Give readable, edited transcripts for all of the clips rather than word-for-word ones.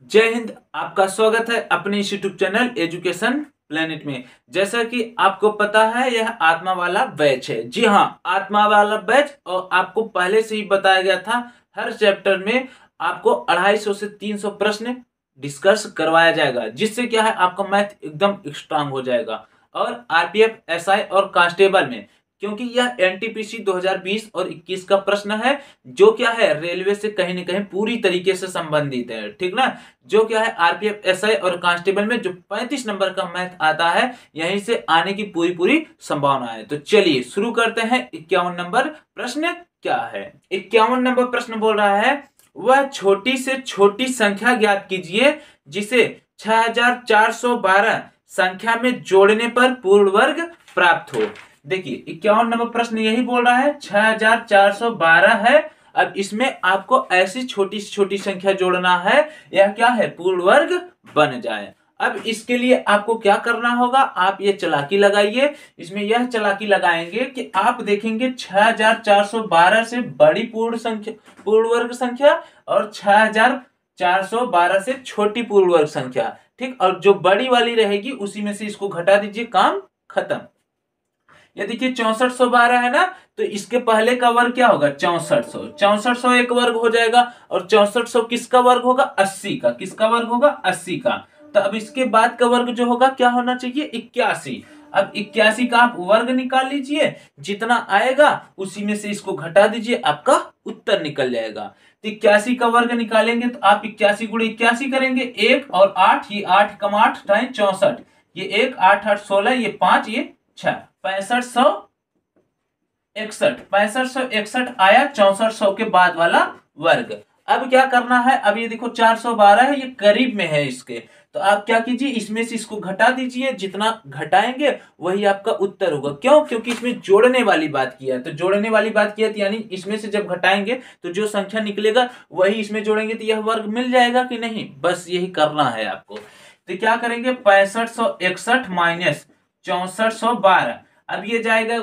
जय हिंद। आपका स्वागत है अपने इस यूट्यूब चैनल एजुकेशन प्लेनेट में। जैसा कि आपको पता है यह आत्मा वाला बैच है। जी हाँ, आत्मा वाला बैच। और आपको पहले से ही बताया गया था हर चैप्टर में आपको 250 से 300 प्रश्न डिस्कस करवाया जाएगा, जिससे क्या है आपका मैथ एकदम स्ट्रांग हो जाएगा। और आरपीएफ, एसआई और कांस्टेबल में, क्योंकि यह एनटीपीसी 2020 और 21 का प्रश्न है, जो क्या है रेलवे से कहीं ना कहीं पूरी तरीके से संबंधित है। ठीक ना। जो क्या है आरपीएफ, एसआई और कांस्टेबल में जो 35 नंबर का मैथ आता है, यहीं से आने की पूरी पूरी संभावना है। तो चलिए शुरू करते हैं। 51 नंबर प्रश्न क्या है। 51 नंबर प्रश्न बोल रहा है, वह छोटी से छोटी संख्या ज्ञात कीजिए जिसे 6412 संख्या में जोड़ने पर पूर्ण वर्ग प्राप्त हो। देखिए 51 नंबर प्रश्न यही बोल रहा है 6412 है। अब इसमें आपको ऐसी छोटी से छोटी संख्या जोड़ना है, यह क्या है पूर्ण वर्ग बन जाए। अब इसके लिए आपको क्या करना होगा, आप ये चालाकी लगाइए। इसमें यह चालाकी लगाएंगे कि आप देखेंगे 6412 से बड़ी पूर्ण संख्या, पूर्ण वर्ग संख्या, और 6412 से छोटी पूर्ण वर्ग संख्या। ठीक, और जो बड़ी वाली रहेगी उसी में से इसको घटा दीजिए, काम खत्म। ये देखिए 6412 है ना, तो इसके पहले का वर्ग क्या होगा 6400। 6400 एक वर्ग हो जाएगा, और 6400 किसका वर्ग होगा 80 का। किसका वर्ग होगा 80 का। तो अब इसके बाद का वर्ग जो होगा क्या होना चाहिए 81। अब 81 का आप वर्ग निकाल लीजिए, जितना आएगा उसी में से इसको घटा दीजिए, आपका उत्तर निकल जाएगा। तो 81 का वर्ग निकालेंगे तो आप 81 गुणे 81 करेंगे, 1 और 8, ये 8 कम 8 टाइम 64, ये 1 8 8 16, ये 5 ये 6, 6561 आया 6400 के बाद वाला वर्ग। अब क्या करना है, अब ये देखो 412 है, ये करीब में है इसके, तो आप क्या कीजिए इसमें से इसको घटा दीजिए, जितना घटाएंगे वही आपका उत्तर होगा। क्यों? क्योंकि इसमें जोड़ने वाली बात किया है, तो जोड़ने वाली बात किया है, यानी इसमें से जब घटाएंगे तो जो संख्या निकलेगा वही इसमें जोड़ेंगे, तो यह वर्ग मिल जाएगा कि नहीं। बस यही करना है आपको। तो क्या करेंगे 6561 माइनस 6412। अब ये जाएगा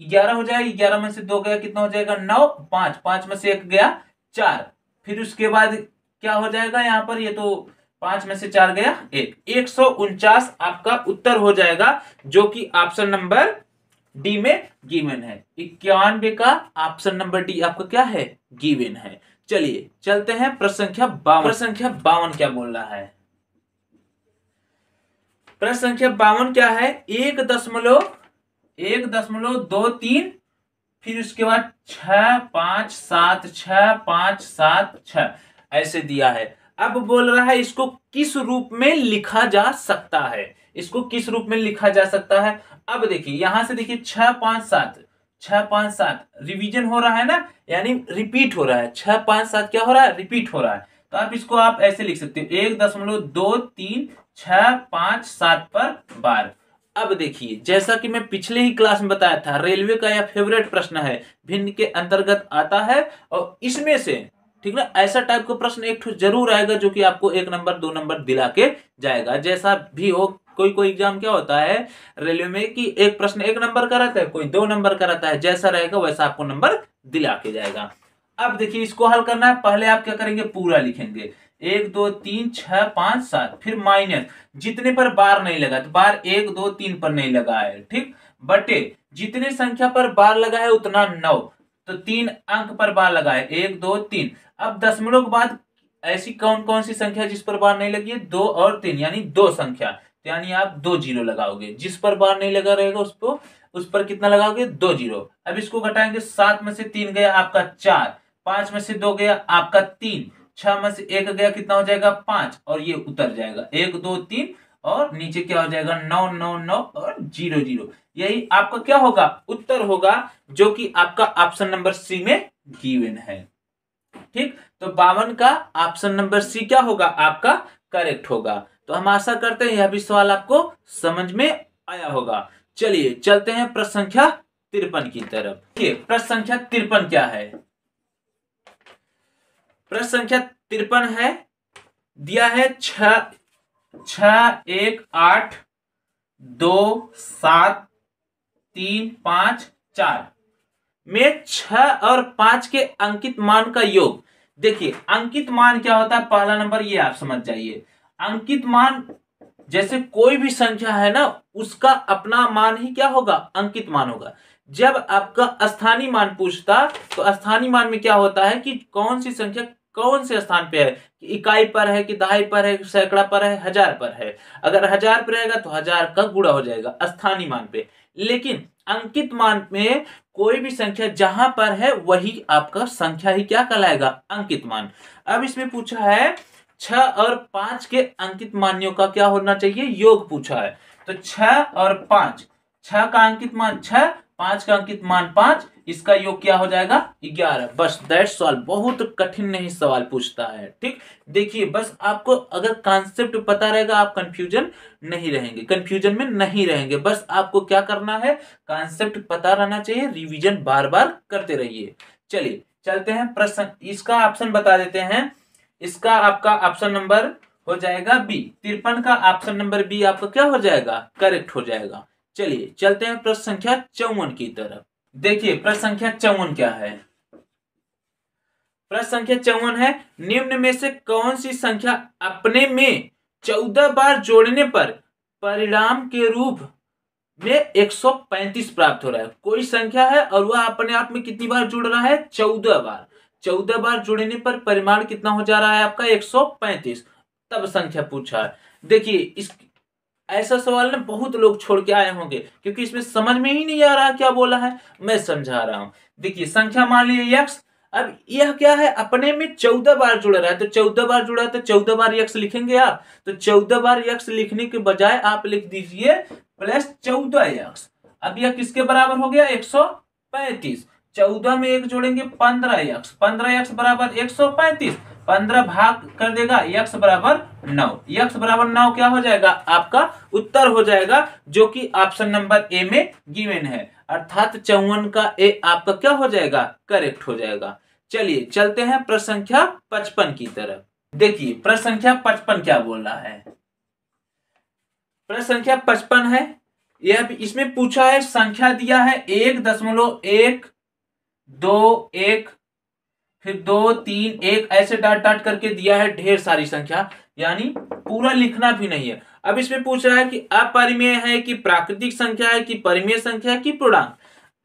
11 हो जाएगा, 11 में से 2 गया कितना हो जाएगा 9, 5, 5 में से 1 गया 4। फिर उसके बाद क्या हो जाएगा यहाँ पर, ये तो 5 में से 4 गया 1, 149 आपका उत्तर हो जाएगा, जो कि ऑप्शन नंबर डी में गिवन है। 91 का ऑप्शन नंबर डी आपका क्या है गिवन है। चलिए चलते हैं प्रश्न संख्या 52। प्रश्न संख्या 52 क्या बोल रहा है, प्रश्न संख्या 52 क्या है, 1.23, फिर उसके बाद 6 5 7 6 5 7 6 ऐसे दिया है। अब बोल रहा है इसको किस रूप में लिखा जा सकता है, इसको किस रूप में लिखा जा सकता है। अब देखिए यहां से देखिए 6 5 7 रिवीजन हो रहा है ना, यानी रिपीट हो रहा है। 6 5 7 क्या हो रहा है रिपीट हो रहा है। तो आप इसको आप ऐसे लिख सकते हो 1.23 6 5 7 पर बार। अब देखिए जैसा कि मैं पिछले ही क्लास में बताया था, रेलवे का यह फेवरेट प्रश्न है, भिन्न के अंतर्गत आता है, और इसमें से ठीक ना ऐसा टाइप का प्रश्न एक ठो जरूर आएगा जो कि आपको 1 नंबर 2 नंबर दिला के जाएगा। जैसा भी हो, कोई कोई एग्जाम क्या होता है रेलवे में कि एक प्रश्न 1 नंबर का रहता है, कोई 2 नंबर का रहता है, जैसा रहेगा वैसा आपको नंबर दिला के जाएगा। अब देखिए इसको हल करना है, पहले आप क्या करेंगे पूरा लिखेंगे 1 2 3 6 5 7, फिर माइनस जितने पर बार नहीं लगा, तो बार 1 2 3 पर नहीं लगा है, ठीक, बटे जितने संख्या पर बार लगा है उतना 9, तो 3 अंक पर बार लगा है 1 2 3। अब दशमलव के बाद ऐसी कौन कौन सी संख्या जिस पर बार नहीं लगी है 2 और 3, यानी 2 संख्या, तो यानी आप 2 जीरो लगाओगे। जिस पर बार नहीं लगा रहेगा उसको उस पर कितना लगाओगे 2 जीरो। अब इसको घटाएंगे, 7 में से 3 गया आपका 4, 5 में से 2 गया आपका 3, 6 में से 1 गया कितना हो जाएगा 5, और ये उतर जाएगा 1 2 3, और नीचे क्या हो जाएगा 9 9 9 और 0 0। यही आपका क्या होगा उत्तर होगा, जो कि आपका ऑप्शन नंबर सी में गिवन है। ठीक, तो 52 का ऑप्शन नंबर सी क्या होगा आपका करेक्ट होगा। तो हम आशा करते हैं यह भी सवाल आपको समझ में आया होगा। चलिए चलते हैं प्रश्न संख्या 53 की तरफ। देखिए प्रश्न संख्या 53 क्या है, प्रश्न संख्या 53 है, दिया है 6 6 1 8 2 7 3 5 4 में 6 और 5 के अंकित मान का योग देखिए अंकित मान क्या होता है, पहला नंबर ये आप समझ जाइए। अंकित मान जैसे कोई भी संख्या है ना, उसका अपना मान ही क्या होगा, अंकित मान होगा। जब आपका स्थानीय मान पूछता तो स्थानीय मान में क्या होता है कि कौन सी संख्या कौन से स्थान पे है, कि इकाई पर है, कि दहाई पर है, सैकड़ा पर है, हजार पर है। अगर हजार पर रहेगा तो हजार का गुणा हो जाएगा स्थानीय मान पे। लेकिन अंकित मान में कोई भी संख्या जहां पर है वही आपका संख्या ही क्या कहलाएगा, अंकित मान। अब इसमें पूछा है 6 और 5 के अंकित मानियों का क्या होना चाहिए, योग पूछा है। तो 6 और 5, 6 का अंकित मान 6, 5 का अंकित मान 5, इसका योग क्या हो जाएगा 11। बस दैट्स ऑल, बहुत कठिन नहीं सवाल पूछता है। ठीक, देखिए बस आपको अगर कॉन्सेप्ट पता रहेगा आप कंफ्यूजन नहीं रहेंगे, कंफ्यूजन में नहीं रहेंगे। बस आपको क्या करना है, कॉन्सेप्ट पता रहना चाहिए, रिवीजन बार बार करते रहिए। चलिए चलते हैं प्रश्न, इसका ऑप्शन बता देते हैं। इसका आपका ऑप्शन नंबर हो जाएगा बी, 53 का ऑप्शन नंबर बी आपका क्या हो जाएगा, करेक्ट हो जाएगा। चलिए चलते हैं प्रश्न संख्या 54 की तरफ। देखिए प्रश्न संख्या 54 क्या है, प्रश्न संख्या 54 है, निम्न में से कौन सी संख्या अपने में 14 बार जोड़ने पर परिणाम के रूप में 135 प्राप्त हो रहा है। कोई संख्या है और वह अपने आप में कितनी बार जुड़ रहा है, 14 बार। 14 बार जुड़ने पर परिमाण कितना हो जा रहा है आपका, 135, तब संख्या पूछा है। देखिए इस ऐसा सवाल ना बहुत लोग छोड़ के आए होंगे, क्योंकि इसमें समझ में ही नहीं आ रहा क्या बोला है, मैं समझा रहा हूं। देखिए संख्या मान लीजिए x, अब यह क्या है, अपने में 14 बार जुड़ रहा है, तो 14 बार जुड़ा है तो 14 बार x लिखेंगे आप। तो 14 बार x लिखने के बजाय आप लिख दीजिए प्लस 14x। अब यह किसके बराबर हो गया, 135। 14 में 1 जोड़ेंगे 15x, 15x बराबर 135, 15 भाग कर देगा x बराबर 9, x बराबर 9 क्या हो जाएगा, आपका उत्तर हो जाएगा, जो कि ऑप्शन नंबर ए में गिवन है। अर्थात 54 का ए आपका क्या हो जाएगा, करेक्ट हो जाएगा। चलिए चलते हैं प्रश्न संख्या 55 की तरफ। देखिए प्रश्न संख्या 55 क्या बोल रहा है, प्रश्न संख्या 55 है, यह इसमें पूछा है संख्या दिया है 1.121, फिर 2 3 1 ऐसे डाट डाट करके दिया है ढेर सारी संख्या, यानी पूरा लिखना भी नहीं है। अब इसमें पूछ रहा है कि अपरिमेय है कि प्राकृतिक संख्या है कि परिमेय संख्या है कि पूर्णांक।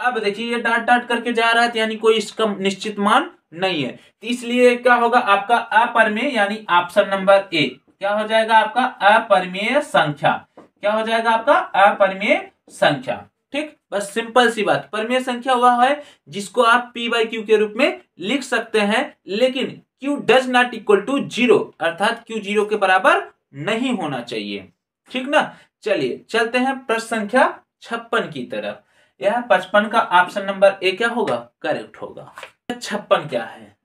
अब देखिए ये डाट डाट करके जा रहा है, यानी कोई इसका निश्चित मान नहीं है, तो इसलिए क्या होगा आपका अपरिमेय, यानी ऑप्शन नंबर ए क्या हो जाएगा आपका, अपरिमेय संख्या। क्या हो जाएगा आपका, अपरिमेय संख्या। ठीक, बस सिंपल सी बात। परिमेय संख्या वह है जिसको आप p बाई क्यू के रूप में लिख सकते हैं, लेकिन q does not equal to 0, अर्थात q 0 के बराबर नहीं होना चाहिए। ठीक ना, चलिए चलते हैं प्रश्न संख्या 56 की तरफ। यह 55 का ऑप्शन नंबर ए क्या होगा, करेक्ट होगा। 56 क्या है,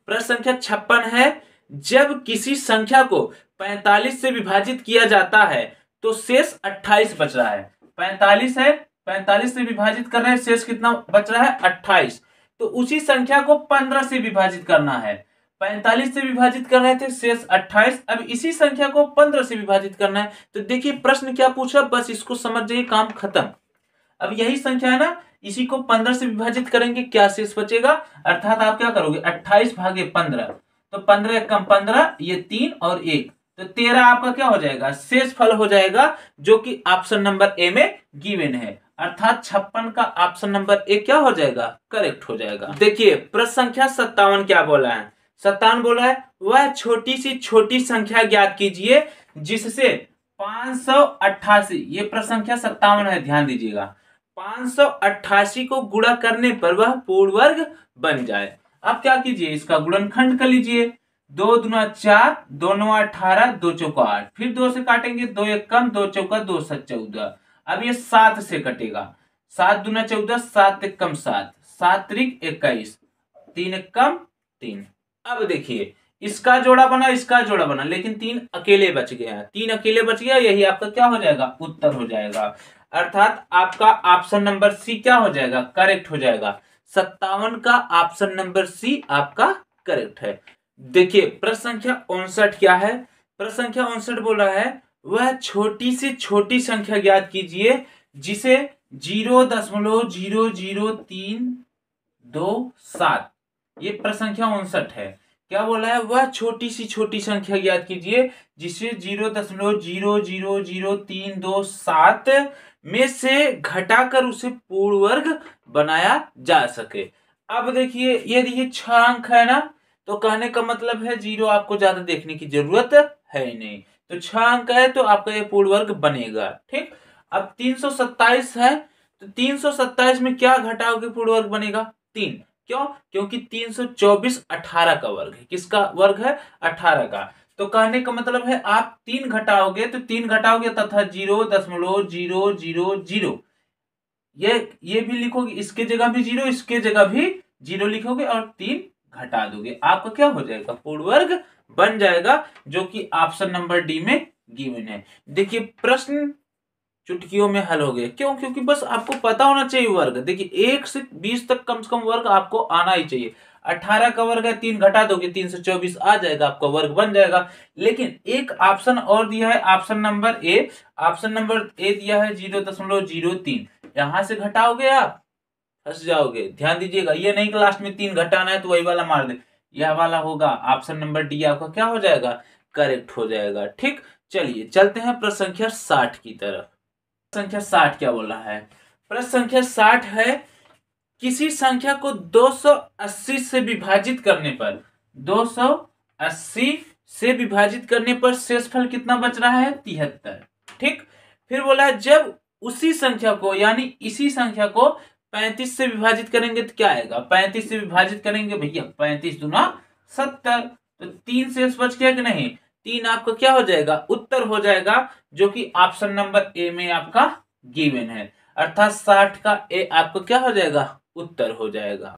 प्रश्न संख्या 56 है, जब किसी संख्या को 45 से विभाजित किया जाता है तो शेष 28 बच रहा है। 45 है, 45 से विभाजित कर रहे हैं, शेष कितना बच रहा है, 28। तो उसी संख्या को 15 से विभाजित करना है। 45 से विभाजित कर रहे थे, शेष 28। अब इसी संख्या को 15 से विभाजित करना है। तो देखिए प्रश्न क्या पूछा, बस इसको समझ जाइए, काम खत्म। अब यही संख्या है ना, इसी को 15 से विभाजित करेंगे, क्या शेष बचेगा, अर्थात आप क्या करोगे 28 भागे 15, तो 15 कम 15, ये 3 और 1, तो 13 आपका क्या हो जाएगा, शेष फल हो जाएगा, जो कि ऑप्शन नंबर ए में गिवन है। अर्थात 56 का ऑप्शन नंबर ए क्या हो जाएगा, करेक्ट हो जाएगा। देखिए प्रश्न संख्या 57 क्या बोला है, 57 बोला है, वह छोटी सी छोटी संख्या ज्ञात कीजिए जिससे 588, ये प्रश्न संख्या 57 है, ध्यान दीजिएगा, 588 को गुणा करने पर वह पूर्ण वर्ग बन जाए। अब क्या कीजिए, इसका गुणनखंड कर लीजिए, 2 दूना 4, 2 9 18, 2 चौका 8, फिर 2 से काटेंगे, 2 1 कम, 2 चौका 2 7 14। अब ये 7 से कटेगा, 7 दूना 14, 7 1 कम 7, 7 त्रिक 21, 3 1 कम 3। अब देखिए इसका जोड़ा बना, इसका जोड़ा बना, लेकिन 3 अकेले बच गए हैं, 3 अकेले बच गया, यही आपका क्या हो जाएगा, उत्तर हो जाएगा। अर्थात आपका ऑप्शन नंबर सी क्या हो जाएगा, करेक्ट हो जाएगा। 57 का ऑप्शन नंबर सी आपका करेक्ट है। देखिए प्रश्न संख्या 59 क्या है, प्रश्न संख्या 59 बोल रहा है, वह छोटी से छोटी संख्या ज्ञात कीजिए जिसे 0.003 2 7। ये प्रश्न संख्या 59 है। क्या बोला है? वह छोटी सी छोटी संख्या याद कीजिए जिसे 0.00032 में से घटाकर उसे पूर्ण वर्ग बनाया जा सके। अब देखिए ये 6 अंक है ना, तो कहने का मतलब है जीरो आपको ज्यादा देखने की जरूरत है ही नहीं, तो 6 अंक है तो आपका ये पूर्ण वर्ग बनेगा। ठीक, अब 327 है, तो 327 में क्या घटाओगे पूर्ण वर्ग बनेगा? 3। क्यों? क्योंकि 324 18 का वर्ग है। किसका वर्ग है? 18 का। तो कहने का मतलब है आप 3 घटाओगे तो 3 घटाओगे तथा 0.000 ये भी लिखोगे, इसके जगह भी 0, इसके जगह भी 0 लिखोगे और 3 घटा दोगे, आपका क्या हो जाएगा? पूर्ण वर्ग बन जाएगा, जो कि ऑप्शन नंबर डी में गिवन है। देखिए प्रश्न चुटकियों में हल हो गए। क्यों? क्योंकि बस आपको पता होना चाहिए वर्ग। देखिए 1 से 20 तक कम से कम वर्ग आपको आना ही चाहिए। 18 का वर्ग है, 3 घटा दोगे 324 आ जाएगा, आपका वर्ग बन जाएगा। लेकिन एक ऑप्शन और दिया है, option number A. Option number A दिया है 0.03, यहां से घटाओगे आप फंस जाओगे। ध्यान दीजिएगा, ये नहीं कि लास्ट में 3 घटाना है तो वही वाला मार दे, यह वाला होगा। ऑप्शन नंबर डी आपका क्या हो जाएगा? करेक्ट हो जाएगा। ठीक, चलिए चलते हैं प्रश्न संख्या 60 की तरफ। संख्या 60 क्या बोल रहा है? प्रश्न संख्या 60 है, किसी संख्या को 280 से विभाजित करने पर 280 से विभाजित करने पर शेषफल कितना बच रहा है? 73। ठीक, फिर बोला है जब उसी संख्या को यानी इसी संख्या को 35 से विभाजित करेंगे तो क्या आएगा? 35 से विभाजित करेंगे भैया, 35 दूना 70, तो 3 शेष बच गया कि नहीं? 3 आपका क्या हो जाएगा? उत्तर हो जाएगा, जो कि ऑप्शन नंबर ए में आपका गिवन है। अर्थात 60 का ए आपको क्या हो जाएगा? उत्तर हो जाएगा।